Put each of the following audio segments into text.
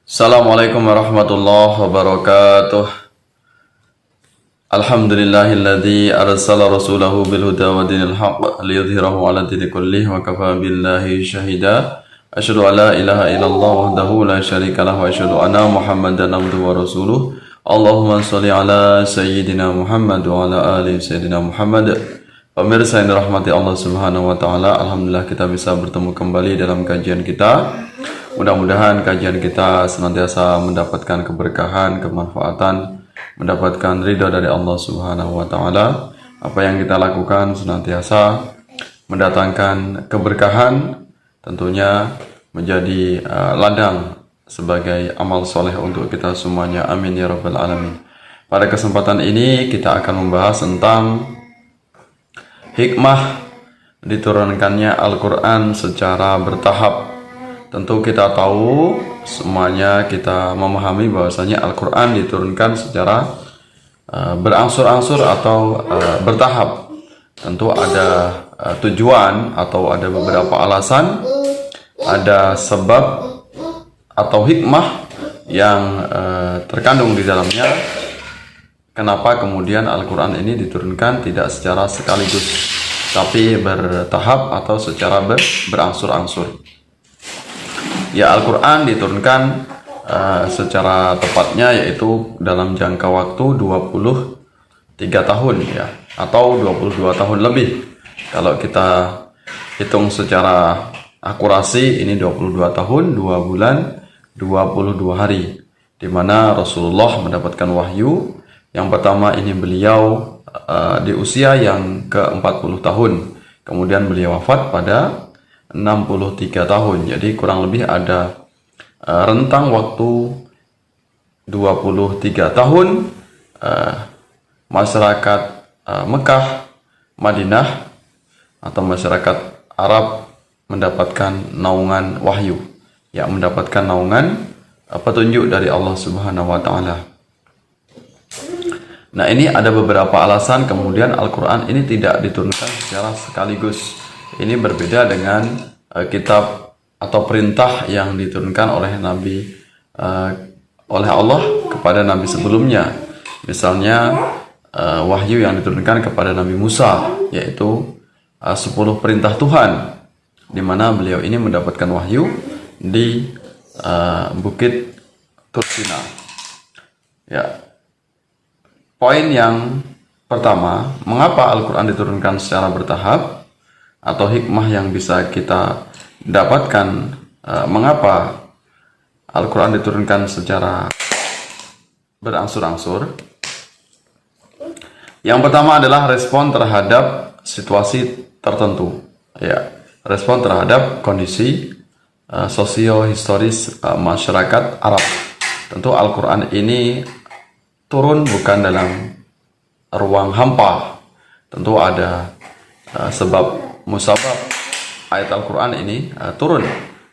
Assalamualaikum warahmatullahi wabarakatuh. Alhamdulillahilladzi arsala rasulahu bil huda wa dinil haqq liyudhhirahu 'ala dini kullih wa kafa billahi syahida. Asyhadu an la ilaha illallah wahdahu la syarika lahu wa asyhadu anna Muhammadan abduhu wa rasuluh. Allahumma shalli ala sayyidina Muhammad wa ala ali sayyidina Muhammad. Pemirsa yang dirahmati Allah Subhanahu wa taala, alhamdulillah kita bisa bertemu kembali dalam kajian kita. Mudah-mudahan kajian kita senantiasa mendapatkan keberkahan, kemanfaatan, mendapatkan ridha dari Allah Subhanahu wa taala. Apa yang kita lakukan senantiasa mendatangkan keberkahan, tentunya menjadi ladang sebagai amal soleh untuk kita semuanya. Amin ya rabbal alamin. Pada kesempatan ini kita akan membahas tentang hikmah diturunkannya Al-Quran secara bertahap. Tentu kita tahu, semuanya kita memahami bahwasanya Al-Quran diturunkan secara berangsur-angsur atau bertahap. Tentu ada tujuan atau ada beberapa alasan, ada sebab atau hikmah yang terkandung di dalamnya. Kenapa kemudian Al-Quran ini diturunkan tidak secara sekaligus, tapi bertahap atau secara berangsur-angsur. Ya, Al-Quran diturunkan secara tepatnya yaitu dalam jangka waktu 23 tahun ya, atau 22 tahun lebih. Kalau kita hitung secara akurasi, ini 22 tahun, 2 bulan, 22 hari, di mana Rasulullah mendapatkan wahyu. Yang pertama ini beliau di usia yang ke-40 tahun. Kemudian beliau wafat pada 63 tahun. Jadi kurang lebih ada rentang waktu 23 tahun masyarakat Mekah, Madinah atau masyarakat Arab mendapatkan naungan wahyu, ya, mendapatkan naungan petunjuk dari Allah Subhanahu wa taala. Nah, ini ada beberapa alasan kemudian Al-Quran ini tidak diturunkan secara sekaligus. Ini berbeda dengan kitab atau perintah yang diturunkan oleh Nabi oleh Allah kepada Nabi sebelumnya. Misalnya wahyu yang diturunkan kepada Nabi Musa, yaitu 10 perintah Tuhan, di mana beliau ini mendapatkan wahyu di Bukit Tursina. Ya. Poin yang pertama, mengapa Al-Quran diturunkan secara bertahap, atau hikmah yang bisa kita dapatkan mengapa Al-Quran diturunkan secara berangsur-angsur. Yang pertama adalah respon terhadap situasi tertentu, ya, respon terhadap kondisi sosio-historis masyarakat Arab. Tentu Al-Quran ini turun bukan dalam ruang hampa. Tentu ada sebab musabab ayat Al-Quran ini turun,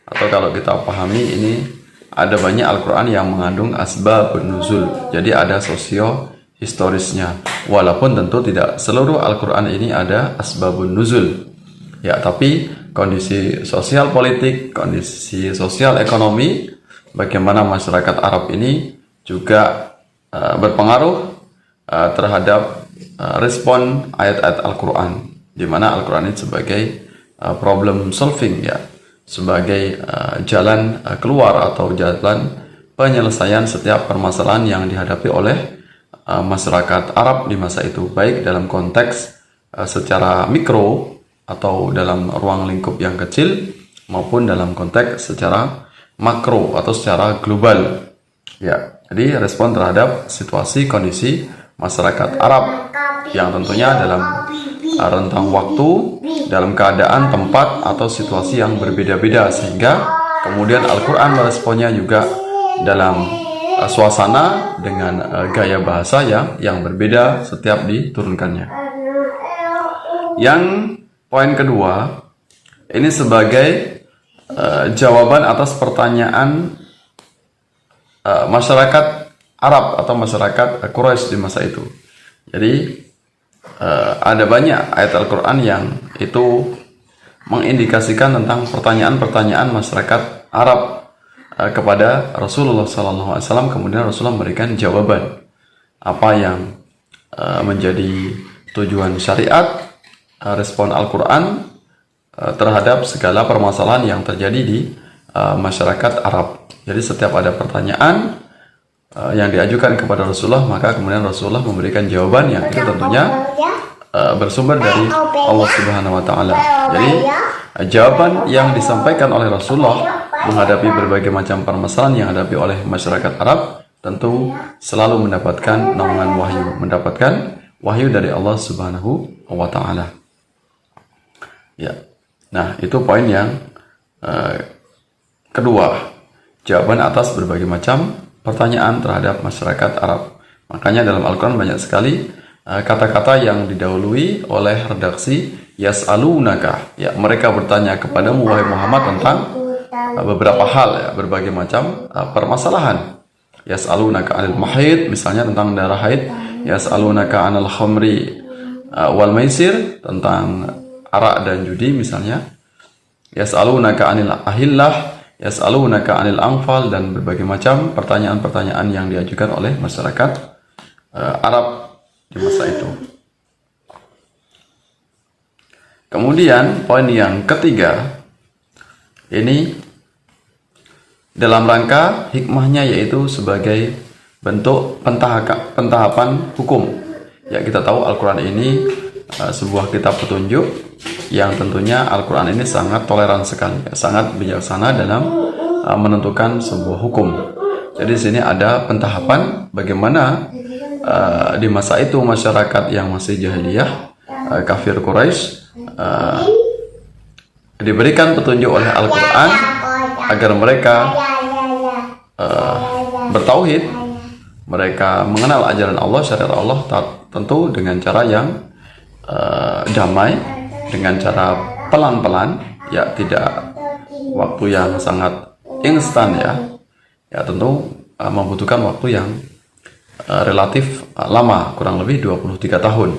atau kalau kita pahami ini ada banyak Al-Quran yang mengandung asbab nuzul, jadi ada sosio historisnya, walaupun tentu tidak seluruh Al-Quran ini ada asbabun nuzul, ya, tapi kondisi sosial politik, kondisi sosial ekonomi, bagaimana masyarakat Arab ini juga berpengaruh terhadap respon ayat-ayat Al-Quran, di mana Al-Quran ini sebagai problem solving, ya, sebagai jalan keluar atau jalan penyelesaian setiap permasalahan yang dihadapi oleh masyarakat Arab di masa itu, baik dalam konteks secara mikro atau dalam ruang lingkup yang kecil, maupun dalam konteks secara makro atau secara global, ya. Jadi respon terhadap situasi kondisi masyarakat Arab yang tentunya dalam rentang waktu, dalam keadaan, tempat, atau situasi yang berbeda-beda, sehingga kemudian Al-Quran meresponnya juga dalam suasana dengan gaya bahasa yang berbeda setiap diturunkannya. Yang poin kedua, ini sebagai jawaban atas pertanyaan masyarakat Arab atau masyarakat Quraisy di masa itu. Jadi ada banyak ayat Al-Quran yang itu mengindikasikan tentang pertanyaan-pertanyaan masyarakat Arab kepada Rasulullah SAW. Kemudian Rasulullah memberikan jawaban apa yang menjadi tujuan syariat, respon Al-Quran terhadap segala permasalahan yang terjadi di masyarakat Arab. Jadi setiap ada pertanyaan yang diajukan kepada Rasulullah, maka kemudian Rasulullah memberikan jawaban yang itu tentunya bersumber dari Allah Subhanahu wa Ta'ala. Jadi jawaban yang disampaikan oleh Rasulullah menghadapi berbagai macam permasalahan yang dihadapi oleh masyarakat Arab tentu selalu mendapatkan naungan wahyu, mendapatkan wahyu dari Allah Subhanahu wa Ta'ala. Ya. Nah, itu poin yang kedua, jawaban atas berbagai macam pertanyaan terhadap masyarakat Arab. Makanya dalam Al-Quran banyak sekali kata-kata yang didahului oleh redaksi yas'alunaka. Ya, mereka bertanya kepadamu wahai Muhammad tentang beberapa hal, ya, berbagai macam permasalahan. Yas'alunaka 'anil mahid, misalnya tentang darah haid. Yas'alunaka 'anil khamri wal maisir, tentang arak dan judi misalnya. Yas'alunaka 'anil ahillah, yas'alunaka 'anil anfal, dan berbagai macam pertanyaan-pertanyaan yang diajukan oleh masyarakat Arab di masa itu. Kemudian poin yang ketiga, ini dalam rangka hikmahnya yaitu sebagai bentuk pentahapan hukum. Ya, kita tahu Al-Quran ini sebuah kitab petunjuk yang tentunya Al-Quran ini sangat toleran sekali, sangat bijaksana dalam menentukan sebuah hukum. Jadi di sini ada pentahapan bagaimana di masa itu masyarakat yang masih jahiliyah, kafir Quraisy, diberikan petunjuk oleh Al-Quran agar mereka bertauhid, mereka mengenal ajaran Allah, syariat Allah, tentu dengan cara yang damai, dengan cara pelan-pelan, ya, tidak waktu yang sangat instan, ya tentu membutuhkan waktu yang relatif lama, kurang lebih 23 tahun.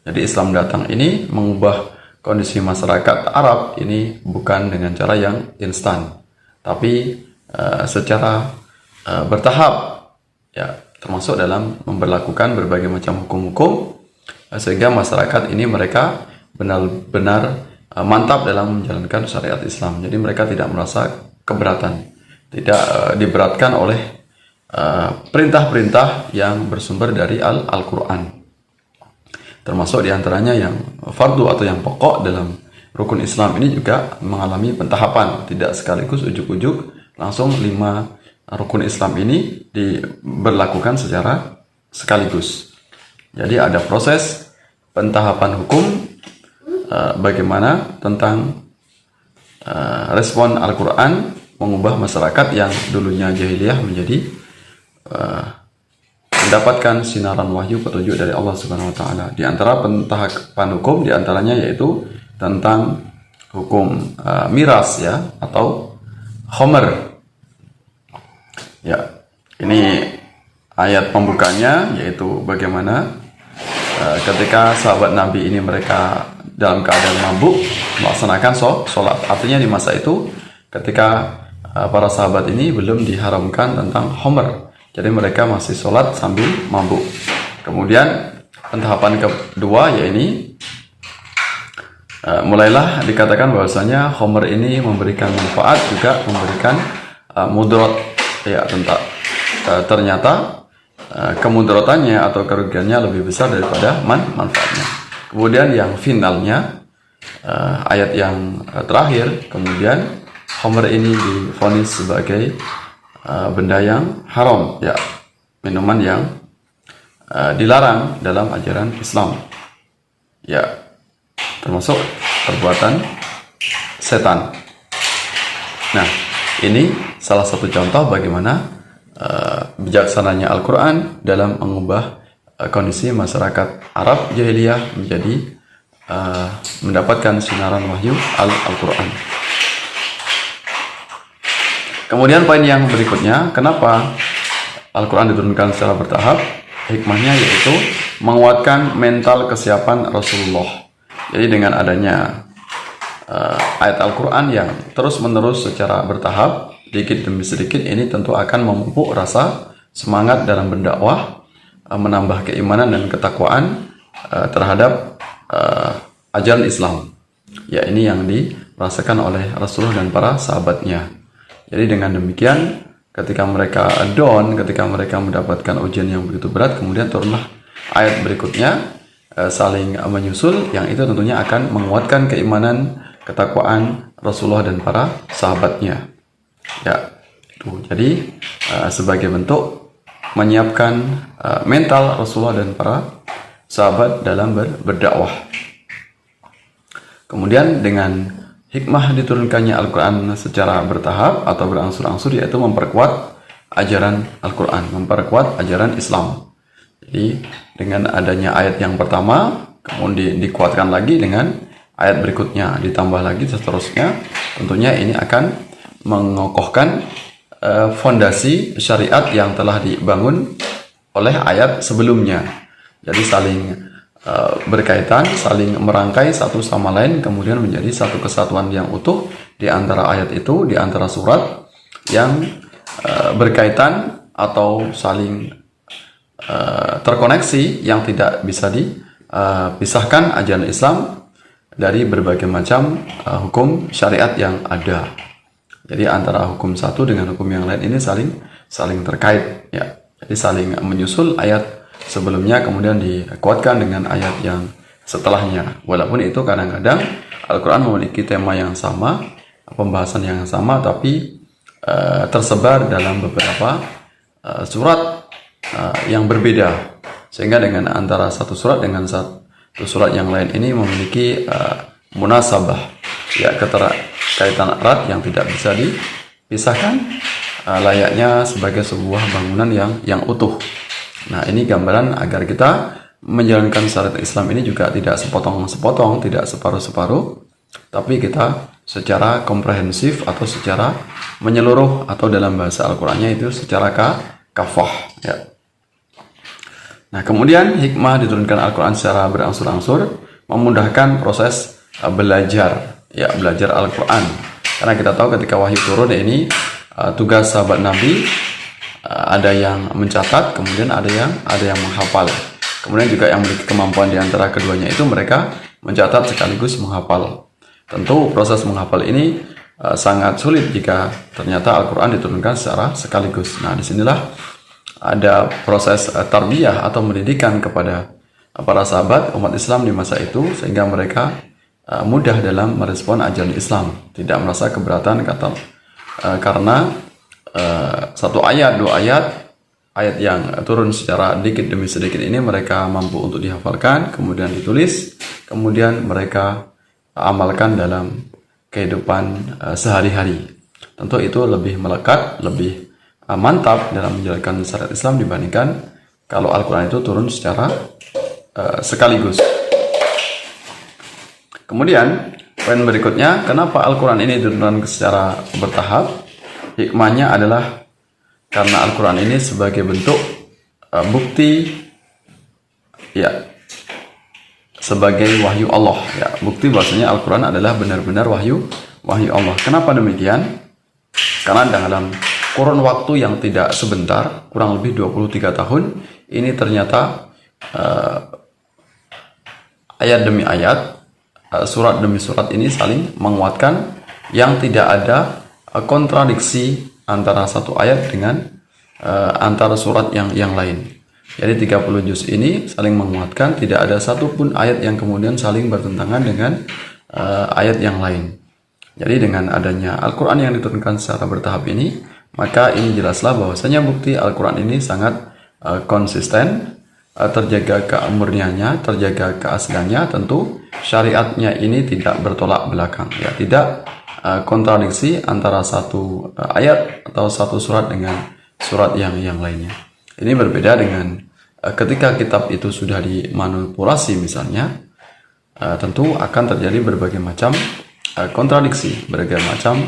Jadi Islam datang ini mengubah kondisi masyarakat Arab ini bukan dengan cara yang instan, tapi secara bertahap, ya, termasuk dalam memberlakukan berbagai macam hukum-hukum sehingga masyarakat ini mereka benar-benar mantap dalam menjalankan syariat Islam. Jadi mereka tidak merasa keberatan, tidak diberatkan oleh perintah-perintah yang bersumber dari Al-Quran. Termasuk diantaranya yang fardu atau yang pokok dalam rukun Islam ini juga mengalami pentahapan, tidak sekaligus ujuk-ujuk langsung 5 rukun Islam ini diberlakukan secara sekaligus. Jadi ada proses pentahapan hukum, bagaimana tentang respon Al-Quran mengubah masyarakat yang dulunya jahiliyah menjadi mendapatkan sinaran wahyu petunjuk dari Allah Subhanahu wa Ta'ala. Di antara pentahapan hukum diantaranya yaitu tentang hukum miras, ya, atau khomer. Ya, ini ayat pembukanya yaitu bagaimana ketika sahabat Nabi ini mereka dalam keadaan mabuk melaksanakan sholat. Artinya di masa itu ketika para sahabat ini belum diharamkan tentang khomer, jadi mereka masih sholat sambil mabuk. Kemudian pentahapan kedua, yaitu mulailah dikatakan bahwasanya khomer ini memberikan manfaat juga memberikan mudarat, ya, ternyata kemudaratannya atau kerugiannya lebih besar daripada manfaatnya. Kemudian yang finalnya, ayat yang terakhir, kemudian khomer ini divonis sebagai benda yang haram, ya, minuman yang dilarang dalam ajaran Islam, ya, termasuk perbuatan setan. Nah, ini salah satu contoh bagaimana bijaksananya Al-Quran dalam mengubah kondisi masyarakat Arab jahiliyah menjadi mendapatkan sinaran wahyu Al-Quran. Kemudian poin yang berikutnya, kenapa Al-Quran diturunkan secara bertahap? Hikmahnya yaitu menguatkan mental kesiapan Rasulullah. Jadi dengan adanya ayat Al-Quran yang terus-menerus secara bertahap sedikit demi sedikit ini tentu akan memupuk rasa semangat dalam berdakwah, menambah keimanan dan ketakwaan terhadap ajaran Islam. Ya, ini yang dirasakan oleh Rasulullah dan para sahabatnya. Jadi dengan demikian, ketika mereka down, ketika mereka mendapatkan ujian yang begitu berat, kemudian turunlah ayat berikutnya, saling menyusul, yang itu tentunya akan menguatkan keimanan, ketakwaan Rasulullah dan para sahabatnya. Ya, itu. Jadi sebagai bentuk menyiapkan mental Rasulullah dan para sahabat dalam berdakwah. Kemudian dengan hikmah diturunkannya Al-Quran secara bertahap atau berangsur-angsur, yaitu memperkuat ajaran Al-Quran, memperkuat ajaran Islam. Jadi dengan adanya ayat yang pertama, kemudian dikuatkan lagi dengan ayat berikutnya, ditambah lagi seterusnya, tentunya ini akan mengokohkan fondasi syariat yang telah dibangun oleh ayat sebelumnya. Jadi saling berkaitan, saling merangkai satu sama lain, kemudian menjadi satu kesatuan yang utuh di antara ayat itu, di antara surat yang berkaitan atau saling terkoneksi, yang tidak bisa dipisahkan ajaran Islam dari berbagai macam hukum syariat yang ada. Jadi antara hukum satu dengan hukum yang lain ini saling terkait, ya. Jadi saling menyusul ayat sebelumnya kemudian dikuatkan dengan ayat yang setelahnya. Walaupun itu kadang-kadang Al-Quran memiliki tema yang sama, pembahasan yang sama, tapi tersebar dalam beberapa surat yang berbeda. Sehingga dengan antara satu surat dengan satu surat yang lain ini memiliki munasabah, ya, keterkaitan erat yang tidak bisa dipisahkan, layaknya sebagai sebuah bangunan yang utuh. Nah, ini gambaran agar kita menjalankan syariat Islam ini juga tidak sepotong-sepotong, tidak separuh-separuh, tapi kita secara komprehensif atau secara menyeluruh, atau dalam bahasa Al-Qur'annya itu secara kafah, ya. Nah, kemudian hikmah diturunkan Al-Qur'an secara berangsur-angsur memudahkan proses belajar, ya, belajar Al-Qur'an. Karena kita tahu ketika wahyu turun ini tugas sahabat Nabi, ada yang mencatat, kemudian ada yang menghafal. Kemudian juga yang memiliki kemampuan di antara keduanya itu mereka mencatat sekaligus menghafal. Tentu proses menghafal ini sangat sulit jika ternyata Al-Quran diturunkan secara sekaligus. Nah, disinilah ada proses tarbiyah atau pendidikan kepada para sahabat umat Islam di masa itu, sehingga mereka mudah dalam merespon ajaran Islam, tidak merasa keberatan karena satu ayat, dua ayat yang turun secara dikit demi sedikit ini mereka mampu untuk dihafalkan, kemudian ditulis, kemudian mereka amalkan dalam kehidupan sehari-hari. Tentu itu lebih melekat, lebih mantap dalam menjalankan syariat Islam dibandingkan kalau Al-Quran itu turun secara sekaligus. Kemudian poin berikutnya, kenapa Al-Quran ini diturunkan secara bertahap? Hikmahnya adalah karena Al-Quran ini sebagai bentuk bukti, ya, sebagai wahyu Allah, ya, bukti bahwasanya Al-Quran adalah benar-benar wahyu Allah. Kenapa demikian? Karena dalam kurun waktu yang tidak sebentar, kurang lebih 23 tahun, ini ternyata ayat demi ayat, surat demi surat ini saling menguatkan, yang tidak ada kontradiksi antara satu ayat dengan antara surat yang lain. Jadi 30 juz ini saling menguatkan, tidak ada satupun ayat yang kemudian saling bertentangan dengan ayat yang lain. Jadi dengan adanya Al-Quran yang diturunkan secara bertahap ini, maka ini jelaslah bahwasanya bukti Al-Quran ini sangat konsisten, terjaga keamurniannya, terjaga keasliannya. Tentu syariatnya ini tidak bertolak belakang, ya, tidak kontradiksi antara satu ayat atau satu surat dengan surat yang lainnya. Ini berbeda dengan ketika kitab itu sudah dimanipulasi misalnya, tentu akan terjadi berbagai macam kontradiksi, berbagai macam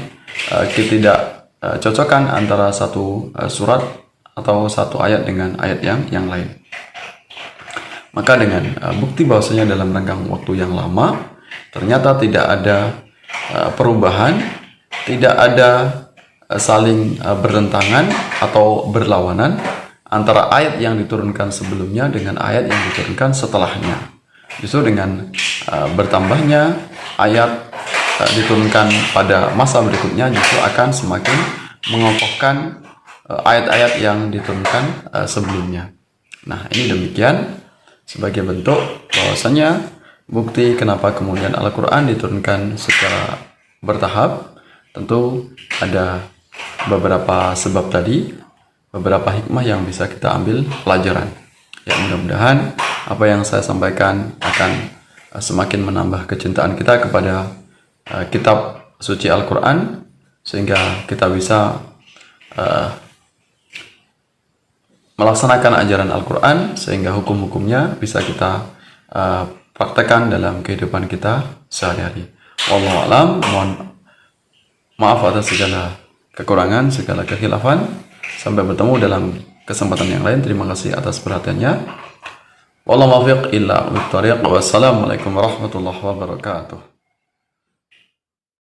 ketidakcocokan antara satu surat atau satu ayat dengan ayat yang lain. Maka dengan bukti bahwasanya dalam renggang waktu yang lama ternyata tidak ada perubahan, tidak ada saling bertentangan atau berlawanan antara ayat yang diturunkan sebelumnya dengan ayat yang diturunkan setelahnya. Justru dengan bertambahnya ayat diturunkan pada masa berikutnya justru akan semakin mengokohkan ayat-ayat yang diturunkan sebelumnya. Nah, ini demikian sebagai bentuk bahwasanya bukti kenapa kemudian Al-Quran diturunkan secara bertahap. Tentu ada beberapa sebab tadi, beberapa hikmah yang bisa kita ambil pelajaran. Ya, mudah-mudahan apa yang saya sampaikan akan semakin menambah kecintaan kita kepada kitab suci Al-Quran, sehingga kita bisa melaksanakan ajaran Al-Quran, sehingga hukum-hukumnya bisa kita praktekkan dalam kehidupan kita sehari-hari. Wallahu a'lam. Mohon maaf atas segala kekurangan, segala kekhilafan. Sampai bertemu dalam kesempatan yang lain. Terima kasih atas perhatiannya. Wallahu muwaffiq illa bit thariq. Wassalamualaikum warahmatullahi wabarakatuh.